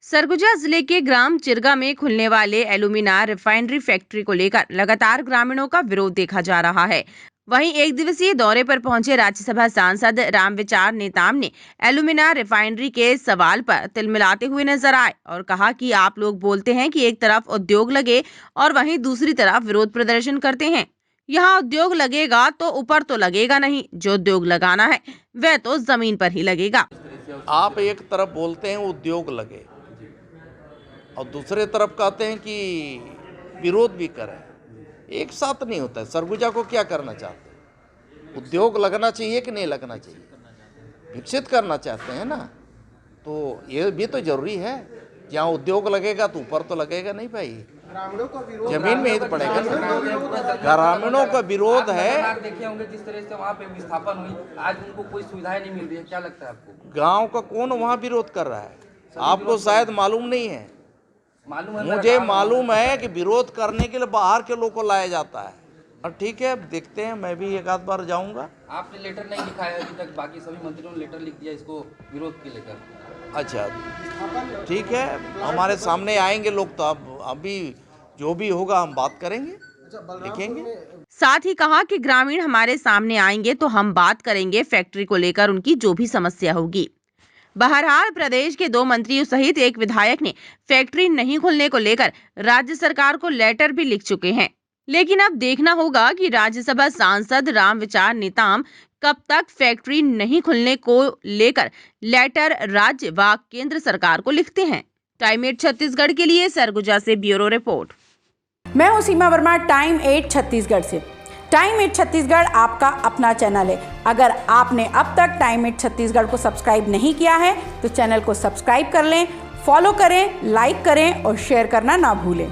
सरगुजा जिले के ग्राम चिरगा में खुलने वाले एल्यूमिना रिफाइनरी फैक्ट्री को लेकर लगातार ग्रामीणों का विरोध देखा जा रहा है। वहीं एक दिवसीय दौरे पर पहुंचे राज्यसभा सांसद रामविचार नेताम ने एल्यूमिना रिफाइनरी के सवाल पर तिलमिलाते हुए नजर आए और कहा कि आप लोग बोलते हैं कि एक तरफ उद्योग लगे और वहीं दूसरी तरफ विरोध प्रदर्शन करते हैं। यहाँ उद्योग लगेगा तो ऊपर तो लगेगा नहीं, जो उद्योग लगाना है वह तो जमीन पर ही लगेगा। आप एक तरफ बोलते हैं उद्योग लगे और दूसरे तरफ कहते हैं कि विरोध भी करें, एक साथ नहीं होता है। सरगुजा को क्या करना चाहते हैं? उद्योग लगना चाहिए कि नहीं लगना चाहिए? विकसित करना चाहते हैं ना, तो ये भी तो जरूरी है। जहाँ उद्योग लगेगा तो ऊपर तो लगेगा नहीं भाई, जमीन में ही तो पड़ेगा ना। ग्रामीणों का विरोध है। देखे होंगे जिस तरह से वहाँ पे विस्थापन हुई, आज उनको कोई सुविधाएं नहीं मिल रही है, क्या लगता है आपको? गांव का कौन वहाँ विरोध कर रहा है? आपको शायद मालूम नहीं है। मुझे मालूम है कि विरोध करने के लिए बाहर के लोग को लाया जाता है। और ठीक है, अब देखते हैं, मैं भी एक आध बार जाऊंगा। आपने लेटर नहीं लिखा है अभी तक, बाकी सभी मंत्रियों ने लेटर लिख दिया इसको विरोध के लेकर। अच्छा ठीक है, हमारे सामने आएंगे लोग तो अब अभी जो भी होगा हम बात करेंगे, लिखेंगे। साथ ही कहा कि ग्रामीण हमारे सामने आएंगे तो हम बात करेंगे फैक्ट्री को लेकर उनकी जो भी समस्या होगी। बहरहाल प्रदेश के 2 मंत्रियों सहित एक विधायक ने फैक्ट्री नहीं खुलने को लेकर राज्य सरकार को लेटर भी लिख चुके हैं। लेकिन अब देखना होगा कि राज्यसभा सांसद रामविचार नेताम कब तक फैक्ट्री नहीं खुलने को लेकर लेटर राज्य व केंद्र सरकार को लिखते हैं। टाइम 8 छत्तीसगढ़ के लिए सरगुजा से ब्यूरो रिपोर्ट। मैं हूं सीमा वर्मा, टाइम 8 छत्तीसगढ़ से। टाइम 8 छत्तीसगढ़ आपका अपना चैनल है। अगर आपने अब तक टाइम 8 छत्तीसगढ़ को सब्सक्राइब नहीं किया है तो चैनल को सब्सक्राइब कर लें, फॉलो करें, लाइक करें और शेयर करना ना भूलें।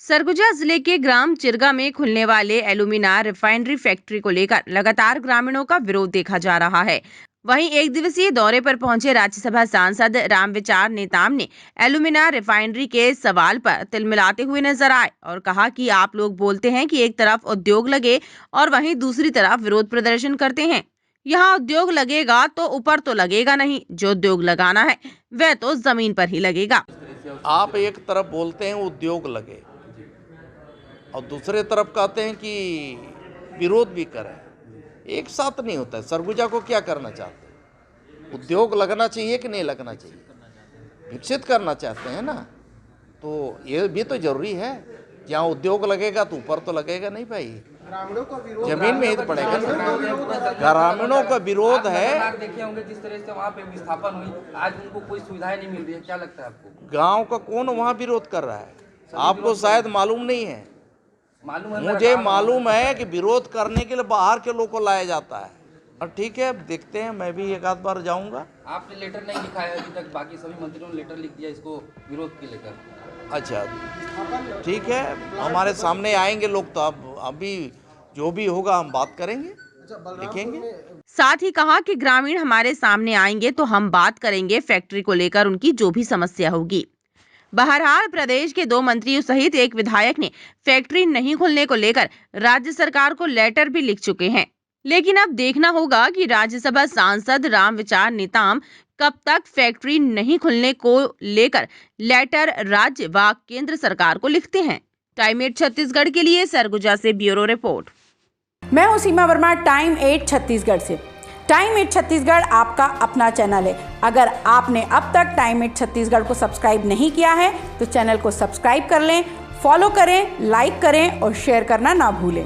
सरगुजा जिले के ग्राम चिरगा में खुलने वाले एल्यूमिना रिफाइनरी फैक्ट्री को लेकर लगातार ग्रामीणों का विरोध देखा जा रहा है। वहीं एक दिवसीय दौरे पर पहुंचे राज्यसभा सांसद रामविचार नेताम ने एल्यूमिना रिफाइनरी के सवाल पर तिलमिलाते हुए नजर आए और कहा कि आप लोग बोलते हैं कि एक तरफ उद्योग लगे और वहीं दूसरी तरफ विरोध प्रदर्शन करते हैं। यहाँ उद्योग लगेगा तो ऊपर तो लगेगा नहीं, जो उद्योग लगाना है वह तो जमीन पर ही लगेगा। आप एक तरफ बोलते हैं उद्योग लगे और दूसरे तरफ कहते हैं कि विरोध भी करें, एक साथ नहीं होता है। सरगुजा को क्या करना चाहते हैं? उद्योग लगना चाहिए कि नहीं लगना चाहिए? विकसित करना चाहते हैं ना, तो ये भी तो जरूरी है। जहाँ उद्योग लगेगा तो ऊपर तो लगेगा नहीं भाई, जमीन में ही तो पड़ेगा ना। ग्रामीणों का विरोध है। देखे होंगे जिस तरह से वहाँ पे विस्थापन हुई, आज उनको कोई सुविधाएं नहीं मिल रही है, क्या लगता है आपको? गाँव का कौन वहाँ विरोध कर रहा है? आपको शायद मालूम नहीं है। मुझे मालूम है कि विरोध करने के लिए बाहर के लोग को लाया जाता है। और ठीक है, अब देखते हैं, मैं भी एक आध बार जाऊंगा। आपने लेटर नहीं लिखा है अभी तक, बाकी सभी मंत्रियों ने लेटर लिख दिया इसको विरोध के लेकर। अच्छा ठीक है, हमारे सामने आएंगे लोग तो अब अभी जो भी होगा हम बात करेंगे, लिखेंगे। साथ ही कहा कि ग्रामीण हमारे सामने आएंगे तो हम बात करेंगे फैक्ट्री को लेकर उनकी जो भी समस्या होगी। बहरहाल प्रदेश के 2 मंत्रियों सहित एक विधायक ने फैक्ट्री नहीं खुलने को लेकर राज्य सरकार को लेटर भी लिख चुके हैं। लेकिन अब देखना होगा कि राज्यसभा सांसद रामविचार नेताम कब तक फैक्ट्री नहीं खुलने को लेकर लेटर राज्य व केंद्र सरकार को लिखते हैं। टाइम 8 छत्तीसगढ़ के लिए सरगुजा से ब्यूरो रिपोर्ट। मैं हूं सीमा वर्मा, टाइम 8 छत्तीसगढ़ से। टाइम 8 छत्तीसगढ़ आपका अपना चैनल है। अगर आपने अब तक टाइम 8 छत्तीसगढ़ को सब्सक्राइब नहीं किया है तो चैनल को सब्सक्राइब कर लें, फॉलो करें, लाइक करें और शेयर करना ना भूलें।